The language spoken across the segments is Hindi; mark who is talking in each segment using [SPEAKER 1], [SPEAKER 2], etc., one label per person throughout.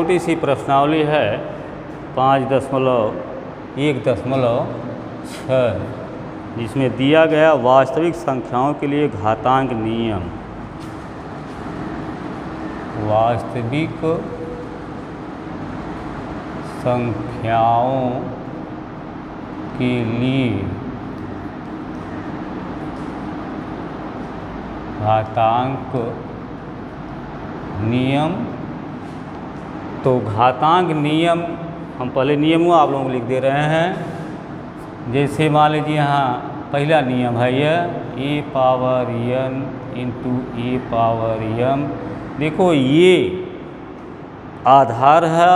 [SPEAKER 1] छोटी सी प्रश्नावली है 5.1.6 जिसमें दिया गया वास्तविक संख्याओं के लिए घातांक नियम। वास्तविक संख्याओं के लिए घातांक नियम। तो घातांक नियम हम पहले नियमों आप लोगों को लिख दे रहे हैं। जैसे मान लीजिए यहाँ पहला नियम है यह ए पावर n इंटू ए पावर m। देखो ये आधार है,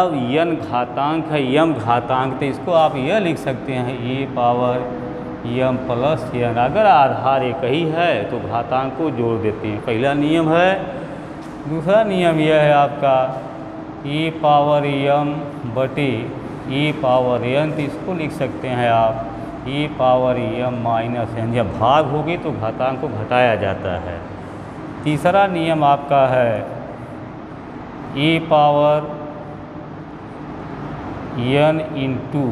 [SPEAKER 1] n घातांक है, m घातांक, तो इसको आप यह लिख सकते हैं ए पावर m प्लस n। अगर आधार एक ही है तो घातांक को जोड़ देते हैं, पहला नियम है। दूसरा नियम यह है आपका ए पावर m बटे ए पावर n, तो इसको लिख सकते हैं आप ए पावर m माइनस n। जब भाग होगी तो घातांक को घटाया जाता है। तीसरा नियम आपका है A power n into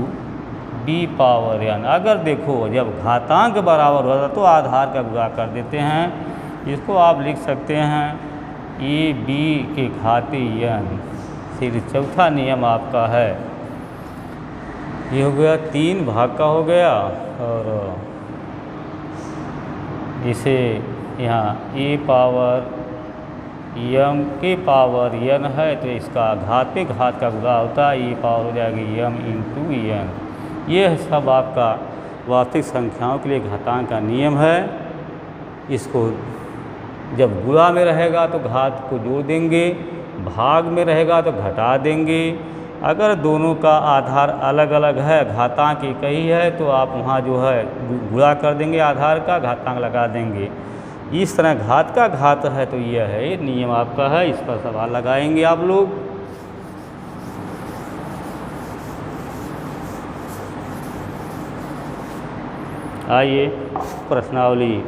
[SPEAKER 1] b power n। अगर देखो जब घातांक बराबर होता तो आधार का गुणा कर देते हैं, इसको आप लिख सकते हैं ए b के घाते n। फिर चौथा नियम आपका है, ये हो गया 3 भाग का हो गया, और इसे यहाँ ए पावर m के पावर n है तो इसका घात पे घात का गुणा होता है, ए पावर हो जाएगी m इंटू n। ये सब आपका वास्तविक संख्याओं के लिए घातांक का नियम है। इसको जब गुणा में रहेगा तो घात को जोड़ देंगे, भाग में रहेगा तो घटा देंगे। अगर दोनों का आधार अलग अलग है, घातांक एक ही है, तो आप वहाँ जो है गुणा कर देंगे, आधार का घातांक लगा देंगे। इस तरह घात का घात है तो यह है, ये नियम आपका है। इस पर सवाल लगाएंगे आप लोग। आइए प्रश्नावली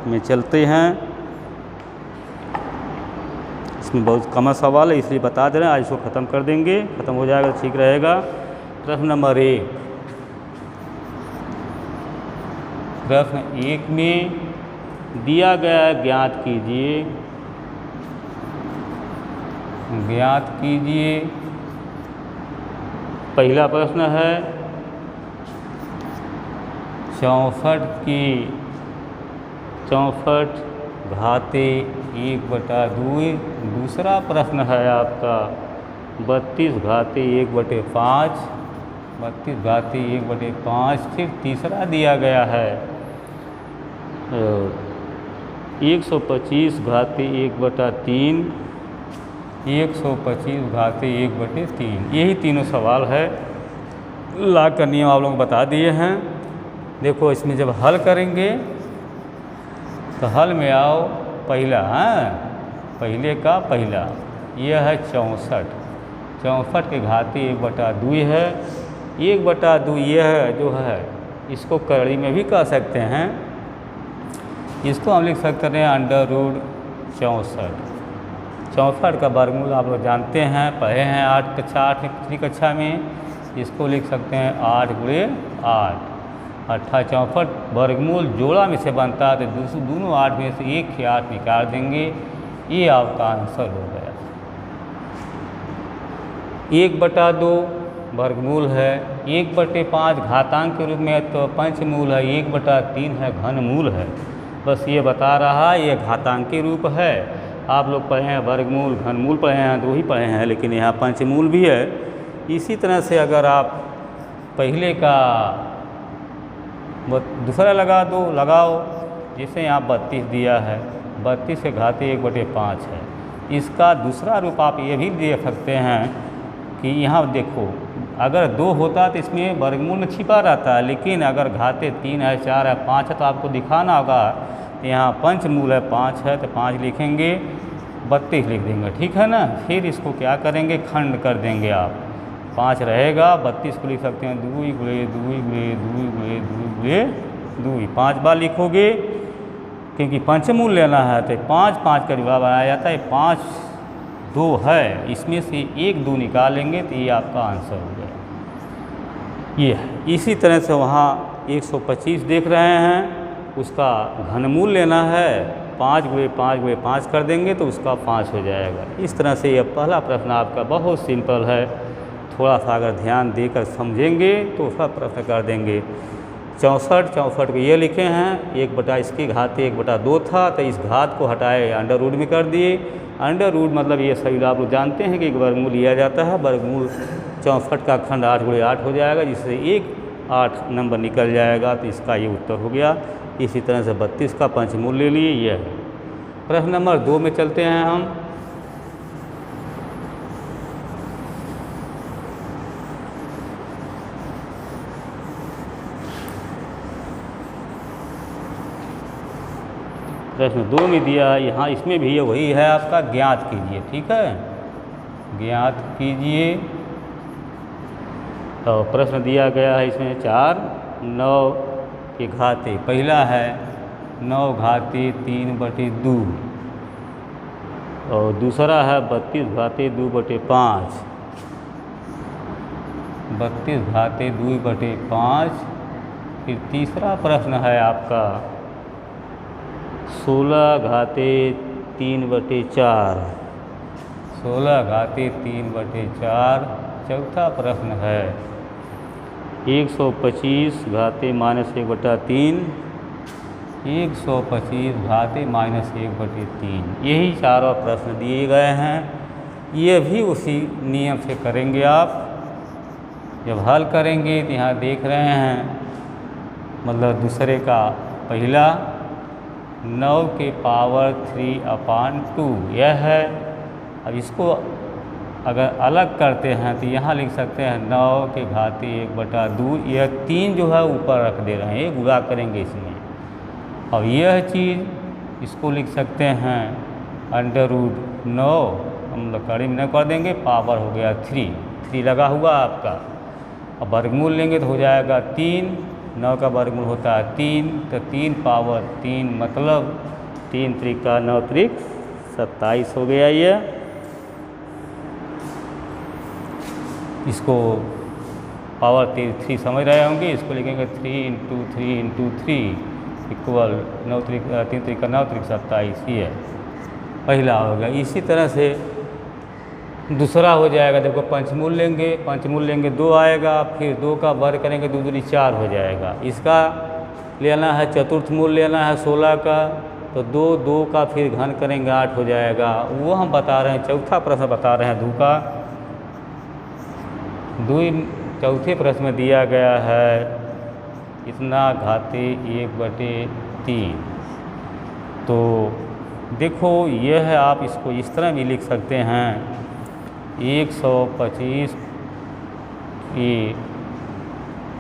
[SPEAKER 1] में चलते हैं। इसमें बहुत कम सवाल है इसलिए बता दे रहे हैं, आज इसको ख़त्म कर देंगे, ख़त्म हो जाएगा तो ठीक रहेगा। प्रश्न नंबर 1। प्रश्न 1 में दिया गया ज्ञात कीजिए, ज्ञात कीजिए। पहला प्रश्न है 64 घाते 1/2। दूसरा प्रश्न है आपका 32 घाते 1/5, 32 घाते 1/5। फिर तीसरा दिया गया है 125 घाते 1/3, 125 घाते 1/3। यही तीनों सवाल है, ला कर नियम आप लोग बता दिए हैं। देखो इसमें जब हल करेंगे तो हल में आओ, पहला पहले का पहला यह है 64 के घाते 1/2 है। 1/2 यह है जो है, इसको कड़ी में भी कह सकते हैं। इसको हम लिख सकते हैं √64 का वर्गमूल आप लोग जानते हैं, पढ़े हैं 8वीं कक्षा में। इसको लिख सकते हैं 8 × 8, 64 वर्गमूल जोड़ा में से बनता है, तो दोनों 8 में से एक ही 8 निकाल देंगे। ये आपका आंसर हो गया। 1/2 वर्गमूल है, 1/5 घातांक के रूप में तो पंचमूल है, 1/3 है घनमूल है। बस ये बता रहा है ये घातांकी रूप है। आप लोग पढ़े हैं वर्गमूल घनमूल पढ़े हैं, 2 ही पढ़े हैं, लेकिन यहाँ पंचमूल भी है। इसी तरह से अगर आप पहले का दूसरा लगा दो, लगाओ। जैसे यहाँ 32 दिया है, 32 के घाते 1/5 है। इसका दूसरा रूप आप ये भी दे सकते हैं कि यहाँ देखो अगर 2 होता तो इसमें वर्गमूल में छिपा रहता है, लेकिन अगर घाते 3 है, 4 है, 5 है तो आपको दिखाना होगा। यहाँ पंचमूल है 5 है तो 5 लिखेंगे, 32 लिख देंगे, ठीक है ना। फिर इसको क्या करेंगे, खंड कर देंगे आप। 5 रहेगा, 32 को लिख सकते हैं 2 × 5 बार लिखोगे, क्योंकि पंचमूल लेना है तो 5 का जुड़ा बनाया जाता है। 5 2 है, इसमें से 1 2 निकालेंगे तो ये आपका आंसर हो गया। ये है। इसी तरह से वहाँ 125 देख रहे हैं, उसका घनमूल लेना है, 5 गुणे 5 गुणे 5 कर देंगे तो उसका 5 हो जाएगा। इस तरह से यह पहला प्रश्न आपका बहुत सिंपल है, थोड़ा सा अगर ध्यान देकर समझेंगे तो उसका प्रश्न कर देंगे। 64 को ये लिखे हैं, 1 बटा इसकी घात 1/2 था, तो इस घात को हटाए अंडर रूट में कर दिए। अंडर रूट मतलब ये सभी आप लोग जानते हैं कि एक वर्गमूल लिया जाता है, वर्गमूल 64 का खंड 8 गुणे 8 हो जाएगा, जिससे 8 नंबर निकल जाएगा, तो इसका ये उत्तर हो गया। इसी तरह से 32 का पंचमूल ले लिए। यह है। प्रश्न नंबर 2 में चलते हैं हम। प्रश्न 2 में दिया है, यहाँ इसमें भी वही है आपका, ज्ञात कीजिए। ठीक है, ज्ञात कीजिए। तो प्रश्न दिया गया है इसमें 4 9 के घाते, पहला है 9 घाते 3/2, और दूसरा है 32 घाते 2/5, 32 घाते 2/5। फिर तीसरा प्रश्न है आपका 16 घाते 3/4, 16 घाते 3/4। चौथा प्रश्न है 125 घाते -1/3, 125 घाते -1/3। यही चारों प्रश्न दिए गए हैं। ये भी उसी नियम से करेंगे आप। जब हल करेंगे तो यहाँ देख रहे हैं, मतलब दूसरे का पहला 9 के पावर 3/2 यह है। अब इसको अगर अलग करते हैं तो यहाँ लिख सकते हैं 9 के घाते 1/2। यह 3 जो है ऊपर रख दे रहे हैं, ये गुणा करेंगे इसमें। अब यह चीज़ इसको लिख सकते हैं अंडर रूट 9, हम लोग कड़ी में न कर देंगे, पावर हो गया 3 लगा हुआ आपका। अब वर्गमूल लेंगे तो हो जाएगा 3, 9 का वर्गमूल होता है 3, तो 3 पावर 3 मतलब 3 त्रिका 9 त्रिक 27 हो गया। ये इसको पावर 3 समझ रहे होंगे, इसको लिखेंगे 3 × 3 × 3 इक्वल 3 त्रिका 9 त्रिक 27। ये पहला हो गया। इसी तरह से दूसरा हो जाएगा, देखो पंचमूल लेंगे 2 आएगा, फिर 2 का वर्ग करेंगे 2 दूनी 4 हो जाएगा। इसका लेना है चतुर्थ मूल लेना है 16 का, तो 2 का फिर घन करेंगे 8 हो जाएगा। वो हम बता रहे हैं, चौथा प्रश्न बता रहे हैं 2 का। चौथे प्रश्न में दिया गया है इतना घाते 1/3। तो देखो यह है, आप इसको इस तरह भी लिख सकते हैं 125 ये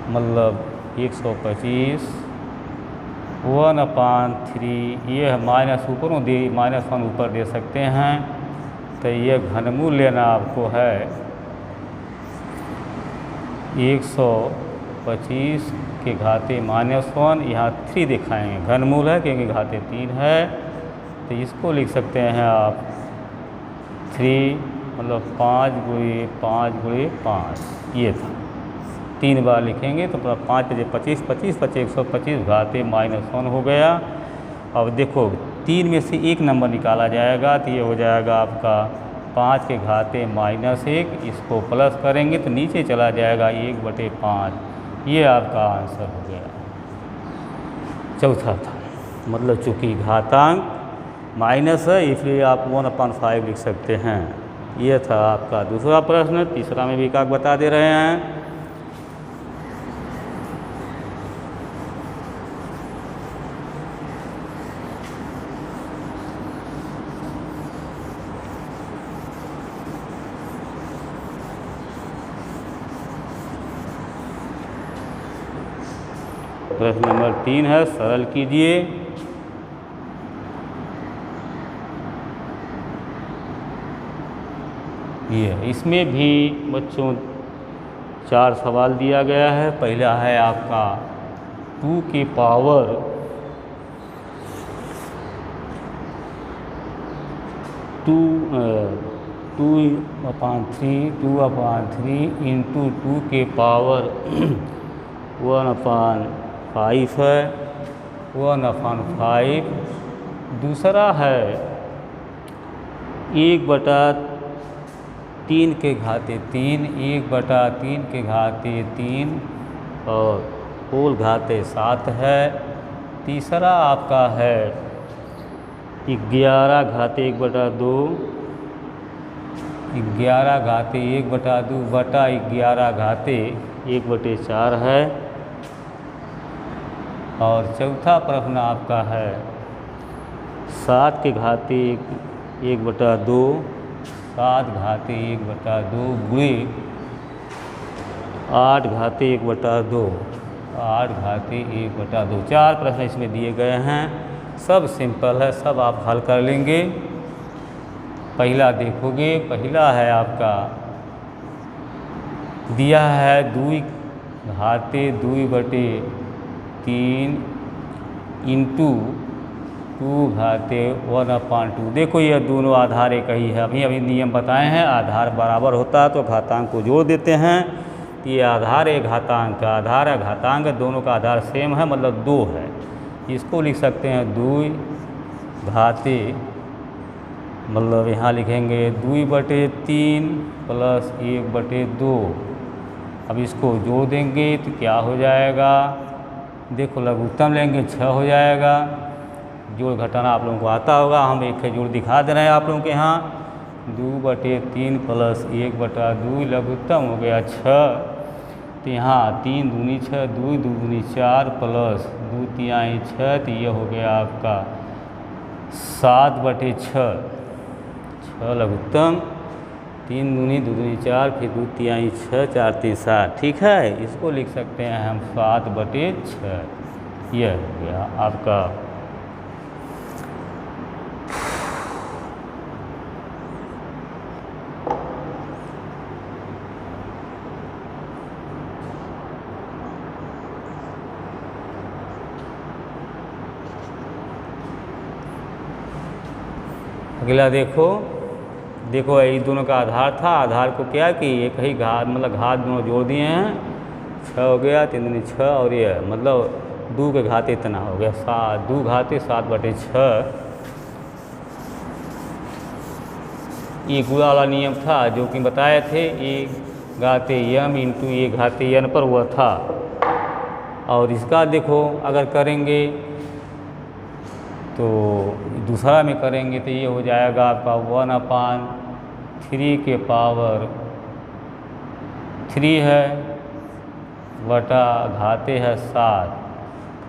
[SPEAKER 1] मतलब 125 1/3, ये माइनस ऊपर दे -1 ऊपर दे सकते हैं। तो ये घनमूल लेना आपको है 125 के घाते -1, यहाँ 3 दिखाएंगे, घनमूल है क्योंकि घाते 3 है, तो इसको लिख सकते हैं आप 3 मतलब 5 × 5 × 5। ये था 3 बार लिखेंगे तो 5 × 25 25 25 125 घाते -1 हो गया। अब देखो 3 में से 1 नंबर निकाला जाएगा, तो ये हो जाएगा आपका 5 के घाते -1, इसको प्लस करेंगे तो नीचे चला जाएगा 1/5। ये आपका आंसर हो गया। चौथा था, मतलब चूँकि घातांक माइनस है इसलिए आप 1/5 लिख सकते हैं। ये था आपका दूसरा प्रश्न। तीसरा में भी काक बता दे रहे हैं। प्रश्न नंबर 3 है, सरल कीजिए। ये इसमें भी बच्चों 4 सवाल दिया गया है। पहला है आपका 2 की पावर 2 2/3 इंटू 2 के पावर 1/5 है, 1/5। दूसरा है 1/3 के घाते 3, 1/3 के घाते 3 और होल घाते 7 है। तीसरा आपका है 11 घाते 1/2, 11 घाते 1/2 बटा 11 घाते 1/4 है। और चौथा प्रश्न आपका है 7 के घाते 1/2, 7 घाते 1/2 गुणे 8 घाते 1/2, 8 घाते 1/2। 4 प्रश्न इसमें दिए गए हैं, सब सिंपल है, सब आप हल कर लेंगे। पहला देखोगे, पहला है आपका दिया है 2 घाते 2/3 इंटू 2 घाते 1/2। देखो ये दोनों आधार एक ही है, अभी नियम बताए हैं, आधार बराबर होता है तो घातांक को जोड़ देते हैं। ये आधार है घातांक का, आधार है घातांक, दोनों का आधार सेम है मतलब 2 है। इसको लिख सकते हैं 2 घाते, मतलब यहाँ लिखेंगे 2/3 प्लस 1/2। अब इसको जोड़ देंगे तो क्या हो जाएगा, देखो लघुत्तम लेंगे 6 हो जाएगा। जोड़ घटाना आप लोगों को आता होगा, हम एक जोड़ दिखा दे रहे हैं आप लोगों के यहाँ। 2/3 प्लस 1/2 लघुत्तम हो गया 6। तो यहाँ 3 दूनी 6, 2 दूनी 4 प्लस 2 तिहाई 6, तो ये हो गया आपका 7/6, 6 लघुत्तम, 3 दूनी 2 दूनी 4, फिर 2 तिहाई 6, 4 3 7। ठीक है, इसको लिख सकते हैं हम 7/6। यह हो गया आपका अगला। देखो ये दोनों का आधार था, आधार को क्या कि एक ही घात मतलब घात दोनों जोड़ दिए हैं, 6 हो गया, 3 दूनी 6 और ये मतलब 2 के घाते इतना हो गया 7, 2 घाते 7/6। ये गुणा वाला नियम था जो कि बताए थे, 1 घाते m इंटू 1 घाते n पर हुआ था। और इसका देखो अगर करेंगे तो दूसरा में करेंगे तो ये हो जाएगा आपका 1/3 के पावर 3 है बटा घाते है 7।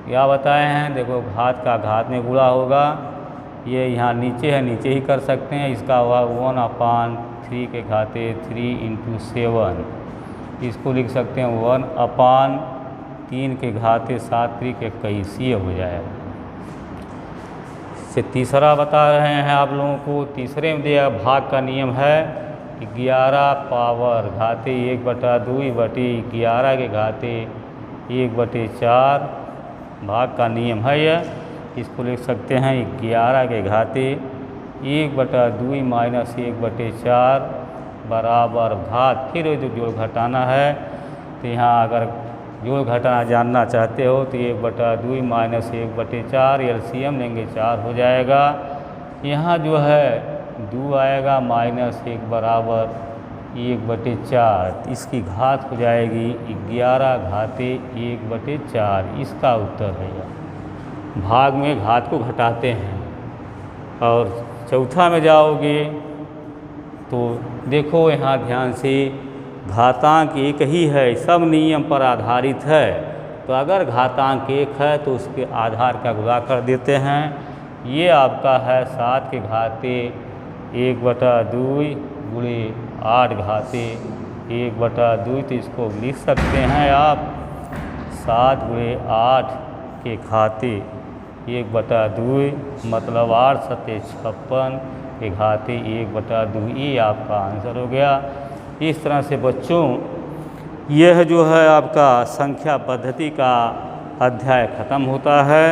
[SPEAKER 1] क्या बताए हैं, देखो घात का घात में गुणा होगा, ये यहाँ नीचे है, नीचे ही कर सकते हैं। इसका हुआ 1/3 के घाते 3 इंटू 7। इसको लिख सकते हैं 1/3 के घाते 7 3 के 21, ये हो जाएगा। से तीसरा बता रहे हैं आप लोगों को, तीसरे में दिया भाग का नियम है 11 पावर घाते 1/2 बटे 11 के घाते 1/4 भाग का नियम है यह। इसको लिख सकते हैं 11 के घाते 1/2 माइनस 1/4 बराबर घात, फिर जो जोड़ घटाना है तो यहाँ अगर जोड़ घटाना जानना चाहते हो तो 1/2 माइनस 1/4 एलसीएम लेंगे 4 हो जाएगा। यहाँ जो है 2 आएगा माइनस 1 बराबर 1/4, इसकी घात हो जाएगी 11 घाते 1/4। इसका उत्तर है यह। भाग में घात को घटाते हैं। और चौथा में जाओगे तो देखो यहाँ ध्यान से, घातांक एक ही है, सब नियम पर आधारित है। तो अगर घातांक 1 है तो उसके आधार का गुणा कर देते हैं। ये आपका है 7 के घाते 1/2 गुणे 8 घाते 1/2, तो इसको लिख सकते हैं आप 7 गुणे 8 के घाते 1/2 मतलब 8 7 56 के घाते 1/2। ये आपका आंसर हो गया। इस तरह से बच्चों यह जो है आपका संख्या पद्धति का अध्याय ख़त्म होता है।